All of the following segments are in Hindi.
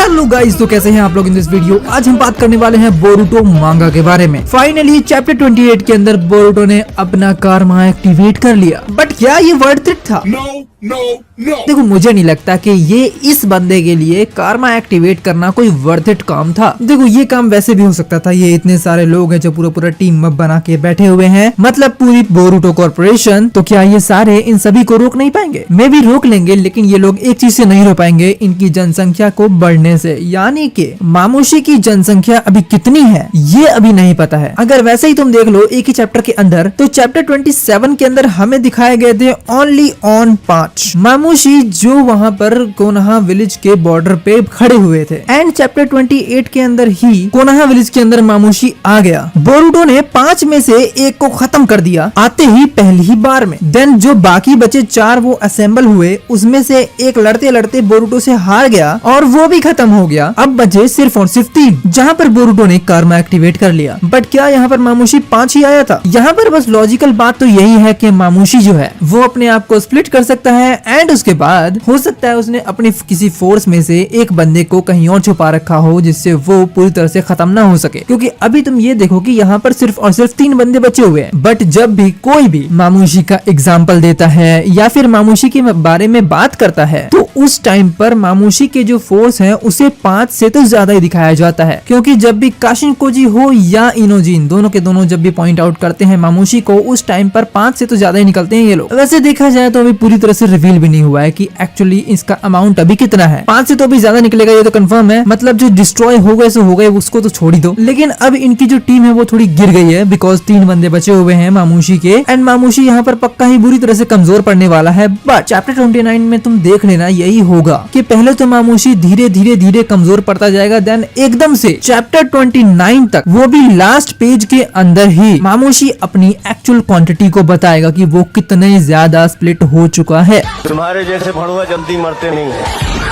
हेलो गाइस, तो कैसे हैं आप लोग इन दिस वीडियो। आज हम बात करने वाले हैं बोरुटो मांगा के बारे में। फाइनली चैप्टर 28 के अंदर बोरुटो ने अपना कारमा एक्टिवेट कर लिया, बट क्या ये वर्थ इट था? No. देखो, मुझे नहीं लगता कि ये इस बंदे के लिए कारमा एक्टिवेट करना कोई वर्थ इट काम था। देखो, ये काम वैसे भी हो सकता था। ये इतने सारे लोग हैं जो पूरा टीम अप बना के बैठे हुए हैं, मतलब पूरी बोरुटो कॉर्पोरेशन। तो क्या ये सारे इन सभी को रोक नहीं पाएंगे? मे भी रोक लेंगे, लेकिन ये लोग एक चीज से नहीं रोक पाएंगे, इनकी जनसंख्या को बढ़ने से। यानी कि मामूशी की जनसंख्या अभी कितनी है ये अभी नहीं पता है। अगर वैसे ही तुम देख लो एक ही चैप्टर के अंदर, तो चैप्टर 27 के अंदर हमें दिखाए गए थे ओनली ऑन 5 मामूशी जो वहां पर कोनहा विलेज के बॉर्डर पे खड़े हुए थे। एंड चैप्टर 28 के अंदर ही कोनहा विलेज के अंदर मामूशी आ गया। बोरुटो ने 5 में से 1 को खत्म कर दिया आते ही पहली ही बार में। देन जो बाकी बचे 4 वो असेंबल हुए, उसमें से एक लड़ते लड़ते बोरुटो से हार गया और वो भी खत्म हो गया। अब बचे सिर्फ और सिर्फ 3, जहाँ पर बोरुटो ने कारमा एक्टिवेट कर लिया। बट क्या यहाँ पर मामूशी 5 ही आया था? यहाँ पर बस लॉजिकल बात तो यही है कि मामूशी जो है वो अपने आप को स्प्लिट कर सकता है, एंड उसके बाद हो सकता है उसने अपने किसी फोर्स में से एक बंदे को कहीं और छुपा रखा हो, जिससे वो पूरी तरह से खत्म ना हो सके। क्योंकि अभी तुम ये देखो कि यहाँ पर सिर्फ और सिर्फ 3 बंदे बचे हुए हैं। बट जब भी कोई भी मामूशी का एग्जाम्पल देता है या फिर मामूशी के बारे में बात करता है, तो उस टाइम पर मामूशी के जो फोर्स है उसे 5 से तो ज्यादा ही दिखाया जाता है। क्योंकि जब भी काशिनकोजी हो या इनोजिन, दोनों के दोनों जब भी पॉइंट आउट करते हैं मामूशी को, उस टाइम पर 5 से तो ज्यादा ही निकलते हैं ये लोग। वैसे देखा जाए तो अभी पूरी तरह से रिवील भी नहीं हुआ है कि एक्चुअली इसका अमाउंट अभी कितना है। 5 से तो अभी ज्यादा निकलेगा ये तो कंफर्म है। मतलब जो डिस्ट्रॉय हो गए सो हो गए, उसको तो छोड़ ही दो। लेकिन अब इनकी जो टीम है वो थोड़ी गिर गई है, बिकॉज 3 बंदे बचे हुए हैं मामूशी के। एंड मामूशी यहाँ पर पक्का ही बुरी तरह से कमजोर पड़ने वाला है। बट चैप्टर 29 में तुम देख लेना यही होगा कि पहले तो मामूशी धीरे धीरे कमजोर पड़ता जाएगा, देन एकदम से चैप्टर 29 तक, वो भी लास्ट पेज के अंदर ही मामूशी अपनी एक्चुअल क्वांटिटी को बताएगा कि वो कितने ज्यादा स्प्लिट हो चुका है। तुम्हारे जैसे भड़ुआ जल्दी मरते नहीं है।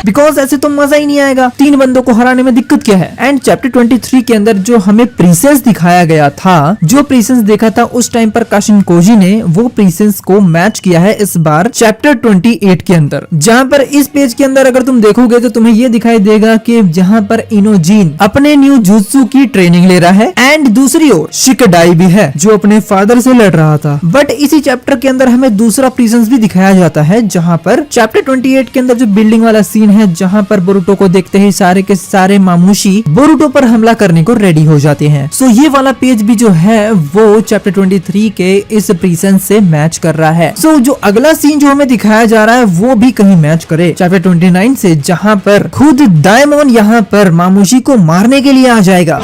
बिकॉज ऐसे तो मजा ही नहीं आएगा। 3 बंदों को हराने में दिक्कत क्या है? एंड चैप्टर 23 के अंदर जो हमें प्रीसेंस दिखाया गया था, जो प्रीसेंस देखा था उस टाइम पर काशिनकोजी ने, वो प्रीसेंस को मैच किया है इस बार चैप्टर 28 के अंदर। जहाँ पर इस पेज के अंदर अगर तुम देखोगे तो तुम्हें ये दिखाई देगा कि जहाँ पर इनोजिन अपने न्यू जुत्सु की ट्रेनिंग ले रहा है, एंड दूसरी ओर शिकडाई भी है जो अपने फादर से लड़ रहा था। बट इसी चैप्टर के अंदर हमें दूसरा प्रीसेंस भी दिखाया जाता है, जहाँ पर चैप्टर 28 के अंदर जो बिल्डिंग वाला सीन है, जहां पर बोरुटो को देखते ही सारे के सारे मामूशी बोरुटो पर हमला करने को रेडी हो जाते हैं। सो ये वाला पेज भी जो है वो चैप्टर 23 के इस प्रीसेंस से मैच कर रहा है। सो जो अगला सीन जो हमें दिखाया जा रहा है वो भी कहीं मैच करे चैप्टर 29 से, जहां पर खुद डायमोन यहाँ पर मामूशी को मारने के लिए आ जाएगा।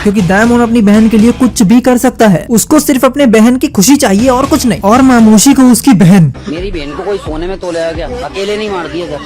क्योंकि डायमोन अपनी बहन के लिए कुछ भी कर सकता है, उसको सिर्फ अपने बहन की खुशी चाहिए और कुछ नहीं। और मामूशी को उसकी बहन, मेरी बहन को कोई सोने में तोलेगा क्या? अकेले नहीं मार दिया सर।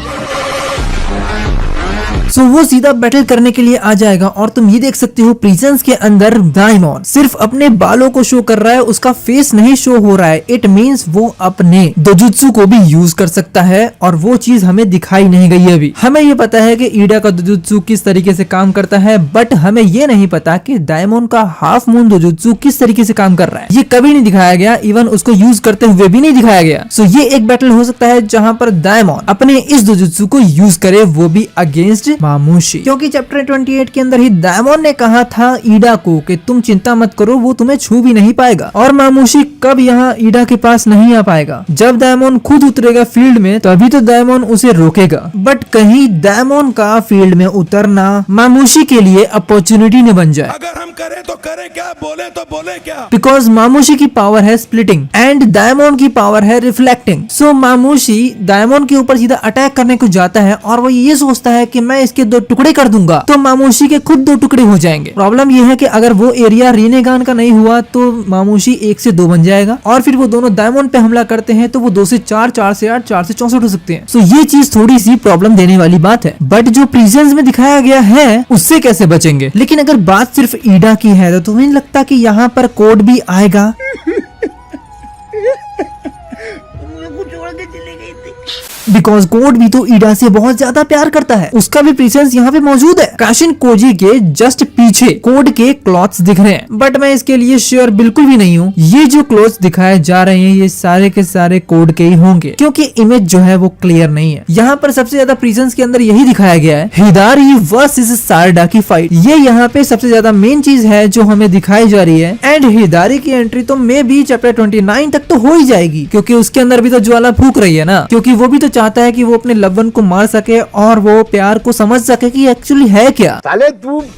सो वो सीधा बैटल करने के लिए आ जाएगा। और तुम ये देख सकते हो प्रीसेंस के अंदर डायमोन सिर्फ अपने बालों को शो कर रहा है, उसका फेस नहीं शो हो रहा है। इट मींस वो अपने दोजुत्सु को भी यूज कर सकता है, और वो चीज हमें दिखाई नहीं गई है अभी। हमें ये पता है कि ईडा का दोजुत्सु किस तरीके से काम करता है, बट हमें ये नहीं पता कि डायमोन का हाफ मून दोजुत्सु किस तरीके से काम कर रहा है। ये कभी नहीं दिखाया गया, इवन उसको यूज करते हुए भी नहीं दिखाया गया। सो ये एक बैटल हो सकता है जहाँ पर डायमोन अपने इस दोजुत्सु को यूज करे, वो भी अगेंस्ट मामूशी। क्योंकि चैप्टर 28 के अंदर ही डायमोन ने कहा था ईडा को कि तुम चिंता मत करो, वो तुम्हें छू भी नहीं पाएगा। और मामूशी कब यहाँ ईडा के पास नहीं आ पाएगा? जब डायमोन खुद उतरेगा फील्ड में, तभी तो डायमोन उसे रोकेगा। बट कहीं डायमोन का फील्ड में उतरना मामूशी के लिए अपॉर्चुनिटी न बन जाए। अगर हम करें तो करें क्या, बोले तो बोले क्या। बिकॉज मामूशी की पावर है स्प्लिटिंग एंड डायमोन की पावर है रिफ्लेक्टिंग। सो मामूशी डायमोन के ऊपर सीधा अटैक करने को जाता है, और वो ये सोचता है कि मैं इसके 2 टुकड़े कर दूंगा, तो मामूशी के खुद 2 टुकड़े हो जाएंगे। प्रॉब्लम ये है कि अगर वो एरिया रीनेगान का नहीं हुआ तो मामूशी 1 से 2 बन जाएगा, और फिर वो दोनों डायमोन पे हमला करते हैं तो वो 2 से 4, 4 से 8, 4 से 64 हो सकते हैं। सो ये चीज थोड़ी सी प्रॉब्लम देने वाली बात है। बट जो प्रीसेंस में दिखाया गया है उससे कैसे बचेंगे? लेकिन अगर बात सिर्फ ईडा की है तो तुम्हें नहीं लगता कि यहाँ पर कोड भी आएगा? छोड़ के चली गई थी। बिकॉज कोड भी तो ईडा से बहुत ज्यादा प्यार करता है, उसका भी प्रेजेंस यहाँ पे मौजूद है। काशिन कोजी के जस्ट पीछे कोड के क्लॉथ्स दिख रहे हैं, बट मैं इसके लिए श्योर बिल्कुल भी नहीं हूँ। ये जो क्लॉथ्स दिखाए जा रहे हैं ये सारे के सारे कोड के ही होंगे, क्योंकि इमेज जो है वो क्लियर नहीं है। यहाँ पर सबसे ज्यादा प्रेजेंस के अंदर यही दिखाया गया है, हिदारी वर्सेस सारडा की फाइट। ये यहाँ पे सबसे ज्यादा मेन चीज है जो हमें दिखाई जा रही है। एंड हिदारी की एंट्री तो मे भी चैप्टर 29 तक तो हो ही जाएगी, क्योंकि उसके अंदर भी तो ज्वाला फूक रही है ना, क्योंकि वो भी तो चाहता है कि वो अपने लव वन को मार सके और वो प्यार को समझ सके कि एक्चुअली है क्या।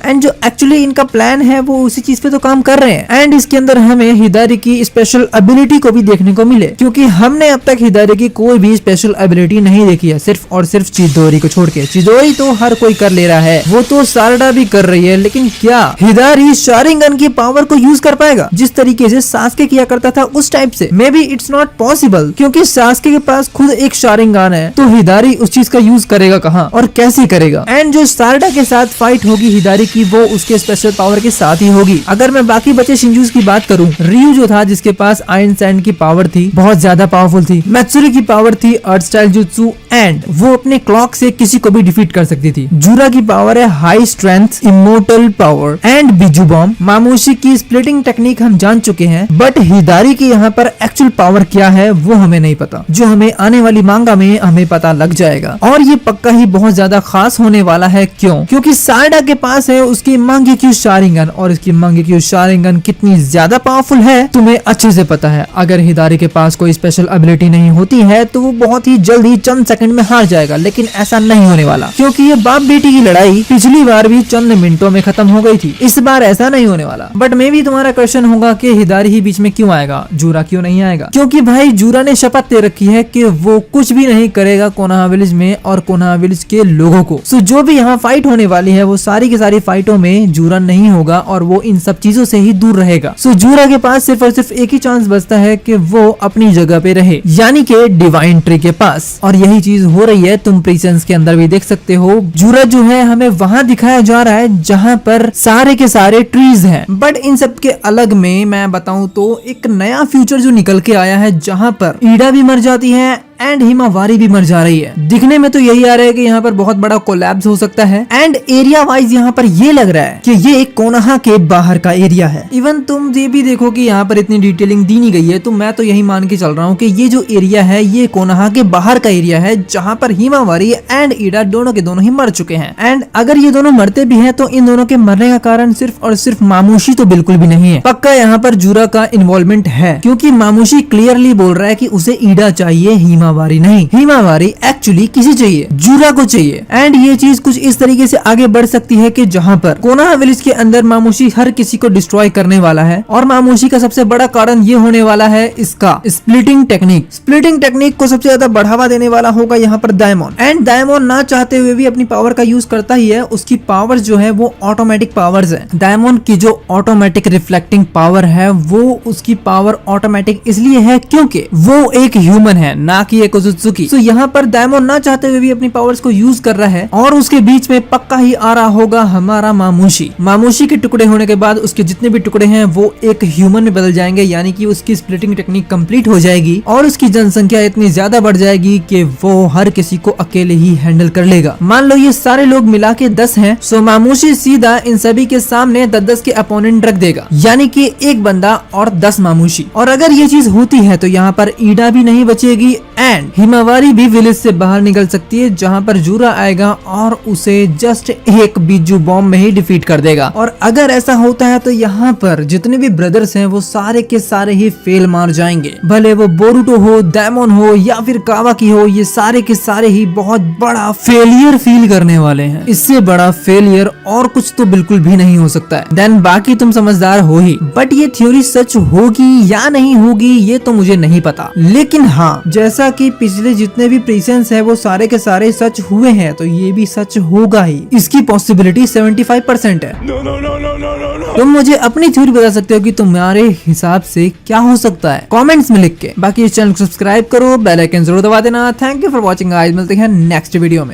एंड जो एक्चुअली इनका प्लान है वो उसी चीज पे तो काम कर रहे हैं। एंड इसके अंदर हमें हिदारी की स्पेशल एबिलिटी को भी देखने को मिले, क्योंकि हमने अब तक हिदारी की कोई भी स्पेशल एबिलिटी नहीं देखी है, सिर्फ और सिर्फ चिदोरी को छोड़ के। चिदोरी तो हर कोई कर ले रहा है, वो तो सारडा भी कर रही है, लेकिन क्या हिदारी शारिंगन की पावर को यूज कर पाएगा जिस तरीके से सास्के किया करता था उस टाइप से? May be it's not possible, क्योंकि सास्के के पास खुद एक शारिंगन है, तो हिदारी उस चीज का यूज करेगा कहाँ और कैसे करेगा? एंड जो सारडा के साथ फाइट होगी हिदारी की वो उसके स्पेशल पावर के साथ ही होगी। अगर मैं बाकी बचे शिंजूस की बात करूं, रियू जो था जिसके पास आयरन सैंड की पावर थी, बहुत ज्यादा पावरफुल थी। मैत्सुरी की पावर थी अर्थ स्टाइल जुत्सु, एंड वो अपने क्लॉक से किसी को भी डिफीट कर सकती थी। जूरा की पावर है high strength immortal power and bijuu bomb. मामूशी की स्प्लिटिंग टेक्निक हम जान चुके हैं, बट हिदारी की यहाँ पर एक्चुअल पावर क्या है वो हमें नहीं पता, जो हमें आने वाली मांगा में हमें पता लग जाएगा। और ये पक्का ही बहुत ज्यादा खास होने वाला है। क्यों? क्योंकि सारडा के पास है उसकी मांगेक्यू शारिंगन, और इसकी मांगेक्यू शारिंगन कितनी ज्यादा पावरफुल है तुम्हें अच्छे से पता है। अगर हिदारी के पास कोई स्पेशल एबिलिटी नहीं होती है तो वो बहुत ही जल्दी चंद सेकंड में हार जाएगा, लेकिन ऐसा नहीं होने वाला, क्योंकि ये बाप बेटी की लड़ाई पिछली बार भी चंद मिनटों में खत्म हो गई थी। इस बार ऐसा नहीं होने वाला। बट मे भी तुम्हारा क्वेश्चन होगा कि हिदारी ही बीच में क्यों आएगा, जूरा क्यों नहीं आएगा? क्योंकि भाई जूरा ने शपथ ले रखी है कि वो कुछ भी नहीं करेगा कोनोहा विलेज में और कोनोहा विलेज के लोगों को। सो जो भी यहाँ फाइट होने वाली है वो सारी की सारी फाइटों में जूरा नहीं होगा और वो इन सब चीजों से ही दूर रहेगा। सो जूरा के पास सिर्फ और सिर्फ एक ही चांस बचता है कि वो अपनी जगह पे रहे, यानी कि डिवाइन ट्री के पास। और यही चीज हो रही है, तुम प्रीसेंस के अंदर भी देख सकते हो। जूरा जो है हमें वहां दिखाया जा रहा है जहां पर सारे के सारे ट्रीज हैं, बट इन सब के अलग में मैं बताऊं तो एक नया फ्यूचर जो निकल के आया है, जहां पर ईडा भी मर जाती है एंड हिमावारी भी मर जा रही है। दिखने में तो यही आ रहा है कि यहाँ पर बहुत बड़ा कोलैप्स हो सकता है। एंड एरिया वाइज यहाँ पर ये लग रहा है कि ये एक कोनोहा के बाहर का एरिया है। इवन तुम ये भी देखो कि यहाँ पर इतनी डिटेलिंग दी नहीं गई है, तो मैं तो यही मान के चल रहा हूँ कि ये जो एरिया है ये कोनोहा के बाहर का एरिया है, जहाँ पर हिमावारी एंड ईडा दोनों के दोनों ही मर चुके हैं। एंड अगर ये दोनों मरते भी हैं तो इन दोनों के मरने का कारण सिर्फ और सिर्फ मामूशी तो बिल्कुल भी नहीं है। पक्का यहाँ पर जूरा का इन्वॉल्वमेंट है, क्योंकि मामूशी क्लियरली बोल रहा है कि उसे ईडा चाहिए, हिमावारी नहीं। हिमावारी एक्चुअली किसे चाहिए? जूरा को चाहिए। एंड ये चीज कुछ इस तरीके से आगे बढ़ सकती है कि जहाँ पर कोनोहा विलेज के अंदर मामूशी हर किसी को डिस्ट्रॉय करने वाला है, और मामूशी का सबसे बड़ा कारण ये होने वाला है इसका स्प्लिटिंग टेक्निक। स्प्लिटिंग टेक्निक को सबसे ज्यादा बढ़ावा देने वाला होगा यहाँ पर डायमंड। एंड डायमंड ना चाहते हुए भी अपनी पावर का यूज करता ही है। उसकी पावर्स जो है वो ऑटोमेटिक पावर्स है। डायमंड की जो ऑटोमेटिक रिफ्लेक्टिंग पावर है वो उसकी पावर ऑटोमेटिक इसलिए है क्योंकि वो एक ह्यूमन है, ना कि एक ओजुत्सुकी। सो यहाँ पर डायमंड ना चाहते हुए भी अपनी पावर्स को यूज कर रहा है, और उसके बीच में पक्का ही आ रहा होगा हमारा मामूशी। मामूशी के टुकड़े होने के बाद उसके जितने भी टुकड़े हैं वो एक ह्यूमन में बदल जाएंगे, यानी कि उसकी स्प्लिटिंग टेक्निक कंप्लीट हो जाएगी और उसकी जनसंख्या इतनी ज्यादा बढ़ जाएगी कि वो हर किसी को अकेले ही हैंडल कर लेगा। मान लो ये सारे लोग मिला के 10 हैं, सो मामूशी सीधा इन सभी के सामने 10 के अपोनेंट रख देगा, यानी कि एक बंदा और 10 मामूशी। और अगर ये चीज होती है तो यहाँ पर ईडा भी नहीं बचेगी एंड हिमावारी भी विलेज से बाहर निकल सकती है, जहाँ पर जूरा आएगा और उसे जस्ट एक बिजू बॉम्ब में ही डिफीट कर देगा। और अगर ऐसा होता है तो यहाँ पर जितने भी ब्रदर्स हैं वो सारे के सारे ही फेल मार जाएंगे, भले वो बोरुटो हो, डायमंड हो या फिर कावाकी हो, ये सारे के सारे ही बहुत बड़ा फेलियर फील करने वाले हैं। इससे बड़ा फेलियर और कुछ तो बिल्कुल भी नहीं हो सकता है। देन बाकी तुम समझदार हो ही, बट ये थ्योरी सच होगी या नहीं होगी ये तो मुझे नहीं पता। लेकिन हाँ, जैसा कि पिछले जितने भी प्रीसेंस है वो सारे के सारे सच हुए हैं, तो ये भी सच होगा ही। इसकी पॉसिबिलिटी 75% है। No, no, no, no, no, no, no. तुम मुझे अपनी थ्योरी बता सकते हो कि तुम्हारे हिसाब से क्या हो सकता है कमेंट्स में लिख के। बाकी इस चैनल को सब्सक्राइब करो, बेल आइकन जरूर दबा देना। Thank you for watching guys, मिलते हैं नेक्स्ट वीडियो में।